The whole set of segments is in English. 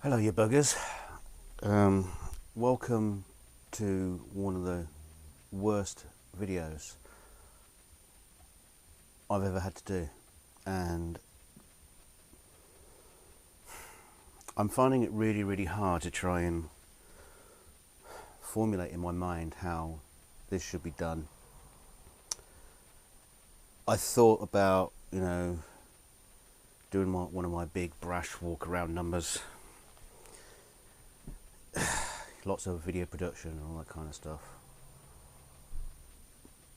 Hello, you buggers. Welcome to one of the worst videos I've ever had to do, and I'm finding it really hard to try and formulate in my mind how this should be done. I thought about, doing one of my big brash walk around numbers. Lots of video production and all that kind of stuff.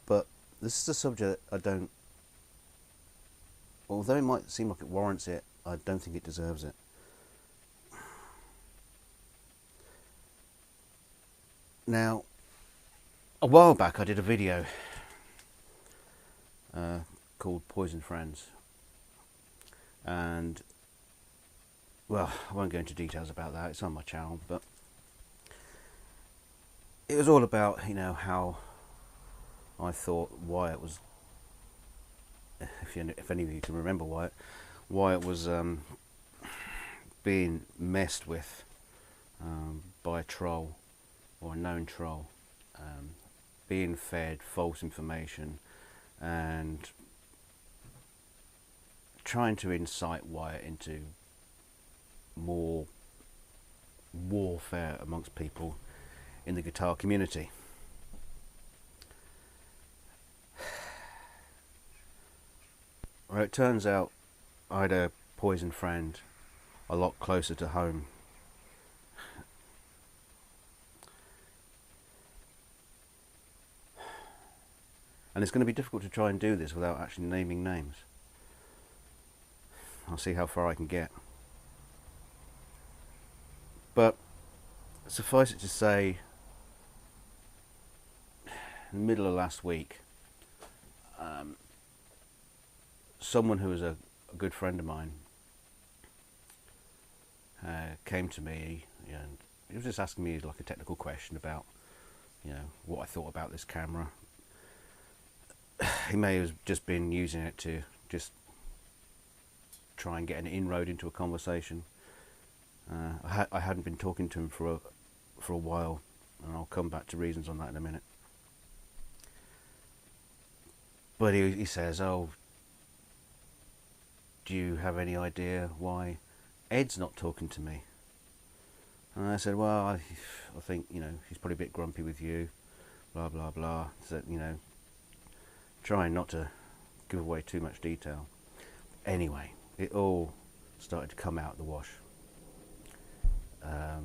But this is a subject although it might seem like it warrants it, I don't think it deserves it. Now, a while back I did a video called Poison Friends, and well, I won't go into details about that, it's on my channel, but it was all about, how I thought Wyatt was, if any of you can remember Wyatt was being messed with by a troll, or a known troll, being fed false information and trying to incite Wyatt into more warfare amongst people in the guitar community. Well, it turns out I had a poison friend a lot closer to home. And it's going to be difficult to try and do this without actually naming names. I'll see how far I can get. But suffice it to say, in the middle of last week, someone who was a good friend of mine came to me, and he was just asking me like a technical question about, what I thought about this camera. He may have just been using it to just try and get an inroad into a conversation. I hadn't been talking to him for a while, and I'll come back to reasons on that in a minute. But he says, "Oh, do you have any idea why Ed's not talking to me?" And I said, "Well, I think, he's probably a bit grumpy with you, blah blah blah." So, trying not to give away too much detail. Anyway, it all started to come out of the wash. There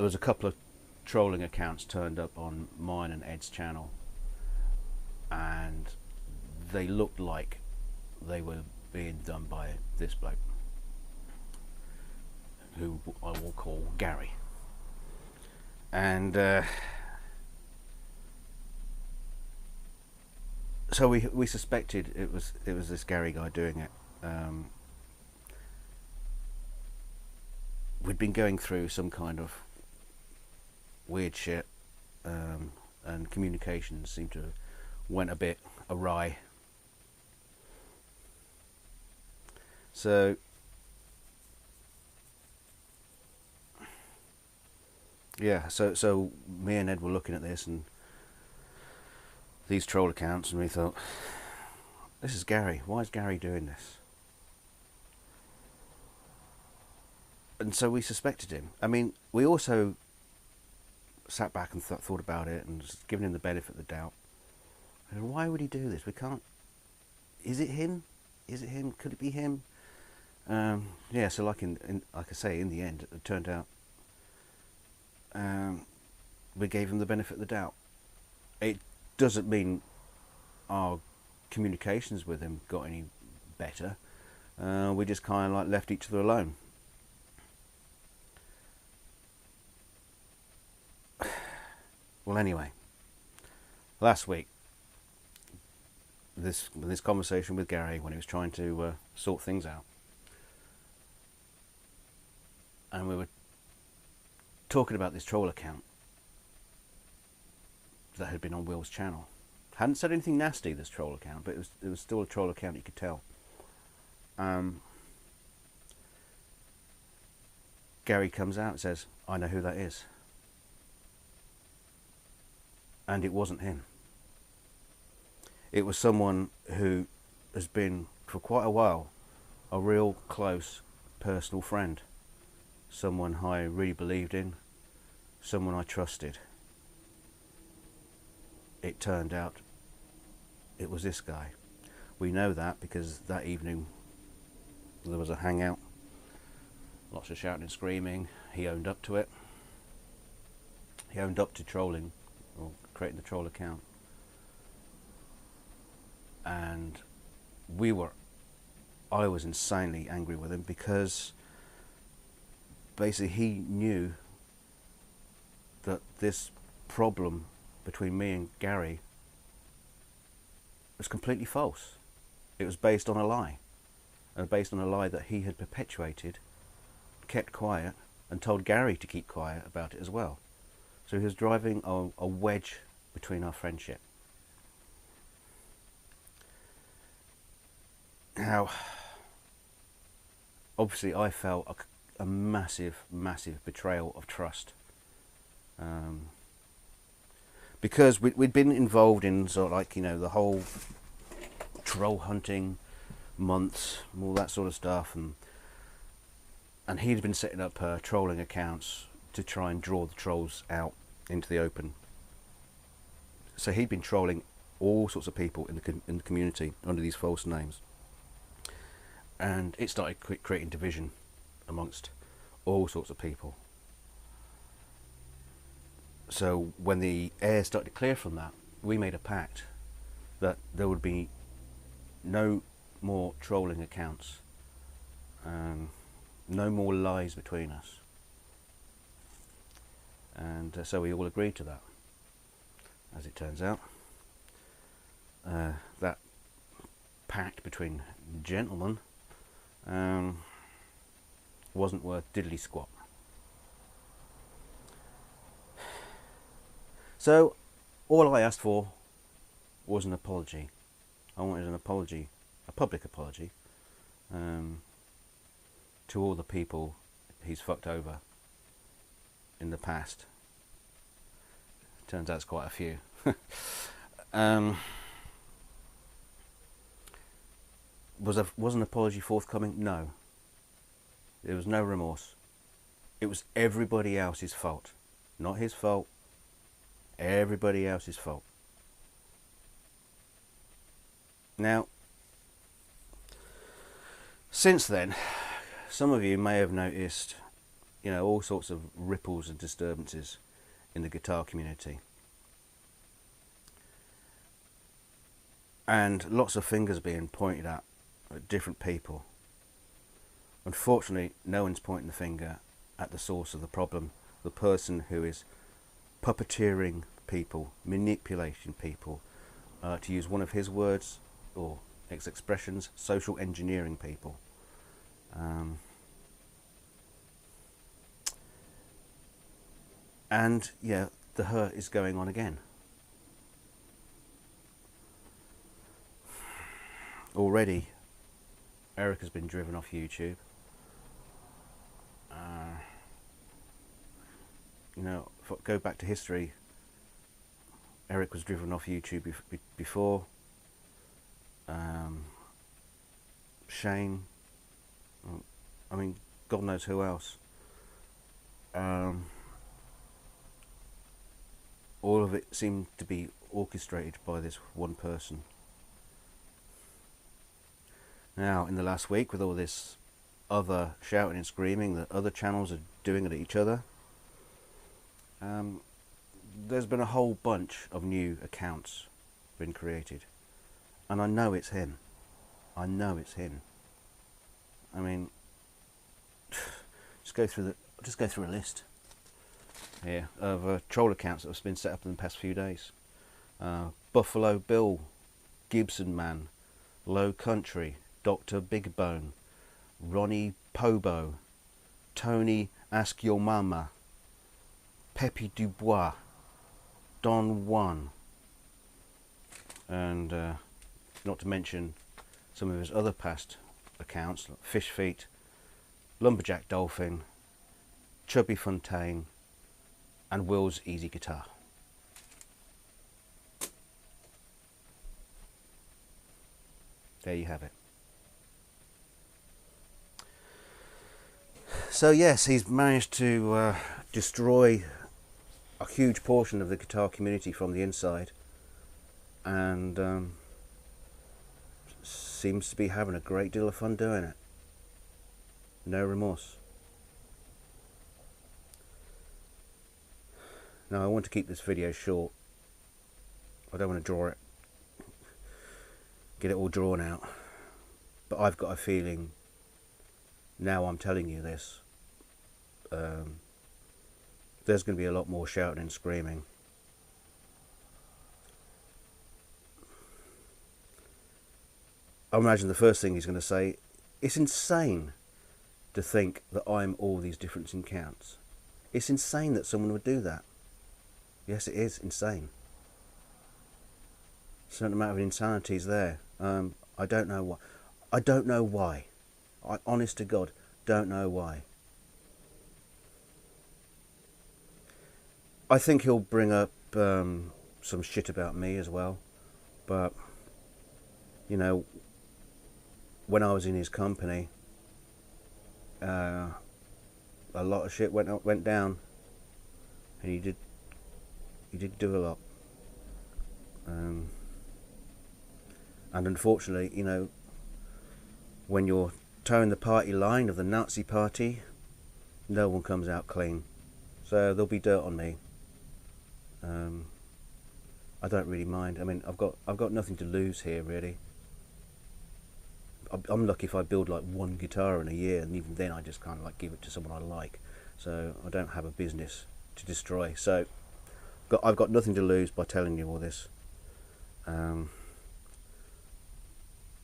was a couple of trolling accounts turned up on mine and Ed's channel, and they looked like they were being done by this bloke, who I will call Gary. And so we suspected it was this Gary guy doing it. We'd been going through some kind of weird shit, and communications seemed to have went a bit awry. So yeah, so me and Ed were looking at this and these troll accounts, and we thought, this is Gary. Why is Gary doing this? And so we suspected him. I mean, we also sat back and thought about it and just given him the benefit of the doubt. And why would he do this? We can't. Is it him? Is it him? Could it be him? Yeah. So like like I say, in the end, it turned out we gave him the benefit of the doubt. It doesn't mean our communications with him got any better. We just kind of like left each other alone. Well, anyway, last week, this conversation with Gary when he was trying to sort things out, and we were talking about this troll account that had been on Will's channel. Hadn't said anything nasty, this troll account, but it was still a troll account, you could tell. Gary comes out and says, I know who that is. And it wasn't him. It was someone who has been, for quite a while, a real close personal friend. Someone I really believed in. Someone I trusted. It turned out it was this guy. We know that because that evening there was a hangout. Lots of shouting and screaming. He owned up to it. He owned up to trolling, or creating the troll account. And I was insanely angry with him because basically he knew that this problem between me and Gary was completely false. It was based on a lie. And based on a lie that he had perpetuated, kept quiet, and told Gary to keep quiet about it as well. So he was driving a wedge between our friendship. Now, obviously I felt a massive, massive betrayal of trust. Because we'd been involved in sort of like, the whole troll hunting months, all that sort of stuff, and he'd been setting up trolling accounts to try and draw the trolls out into the open. So he'd been trolling all sorts of people in the community under these false names, and it started creating division amongst all sorts of people. So when the air started to clear from that, we made a pact that there would be no more trolling accounts, no more lies between us, and so we all agreed to that. As it turns out, that pact between gentlemen wasn't worth diddly squat. So all I asked for was an apology. I wanted an apology, a public apology, to all the people he's fucked over in the past. Turns out it's quite a few. Was an apology forthcoming? No. There was no remorse. It was everybody else's fault. Not his fault. Everybody else's fault. Now, since then, some of you may have noticed, all sorts of ripples and disturbances in the guitar community. And lots of fingers being pointed at different people. Unfortunately, no one's pointing the finger at the source of the problem, the person who is puppeteering people, manipulating people, to use one of his words or his expressions, social engineering people. And yeah, the hurt is going on again. Already, Eric has been driven off YouTube. Go back to history. Eric was driven off YouTube before. Shane. God knows who else. All of it seemed to be orchestrated by this one person. Now, in the last week, with all this other shouting and screaming that other channels are doing at each other, there's been a whole bunch of new accounts been created, and I know it's him. I know it's him. Just go through a list here of troll accounts that have been set up in the past few days. Buffalo Bill, Gibson Man, Low Country, Dr. Big Bone, Ronnie Pobo, Tony Ask Your Mama, Pepe Dubois, Don Juan, and not to mention some of his other past accounts, like Fish Feet, Lumberjack Dolphin, Chubby Fontaine and Will's Easy Guitar. There you have it. So yes, he's managed to destroy a huge portion of the guitar community from the inside, and seems to be having a great deal of fun doing it. No remorse. Now I want to keep this video short. I don't want to get it all drawn out, but I've got a feeling now I'm telling you this, there's going to be a lot more shouting and screaming. I imagine the first thing he's going to say, it's insane to think that I'm all these different accounts. It's insane that someone would do that. Yes, it is insane. A certain amount of insanity is there. I don't know why. I don't know why. I, honest to God, don't know why. I think he'll bring up some shit about me as well, but you know, when I was in his company, a lot of shit went down, and he did do a lot, and unfortunately, you know, when you're towing the party line of the Nazi party, no one comes out clean. So there'll be dirt on me. I don't really mind. I mean, I've got nothing to lose here, really. I'm lucky if I build like one guitar in a year, and even then I just kind of like give it to someone I like. So I don't have a business to destroy. So I've got nothing to lose by telling you all this. The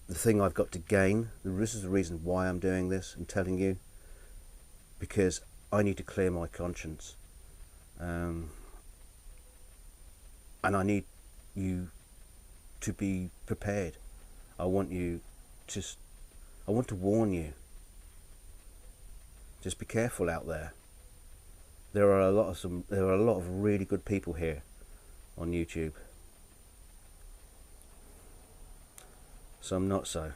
thing I've got to gain, this is the reason why I'm doing this and telling you, because I need to clear my conscience, and I need you to be prepared. I want to warn you. Just be careful out there. There are a lot of really good people here on YouTube. Some not so.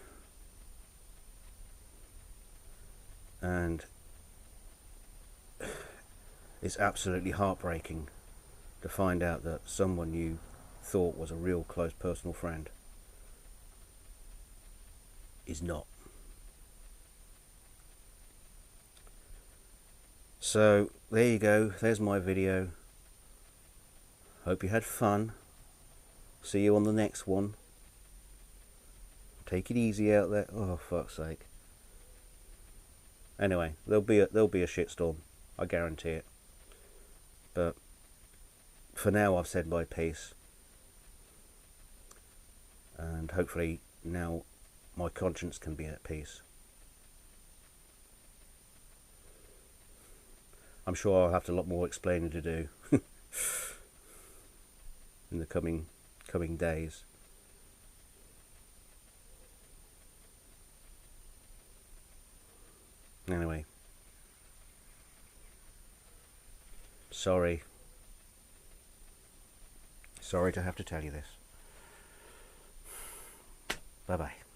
And it's absolutely heartbreaking to find out that someone you thought was a real close personal friend is not. So there you go, there's my video. Hope you had fun. See you on the next one. Take it easy out there. Oh, fuck's sake. Anyway, there'll be a shitstorm. I guarantee it. But for now, I've said my piece, and hopefully now my conscience can be at peace. I'm sure I'll have a lot more explaining to do in the coming days. Anyway, sorry to have to tell you this. Bye bye.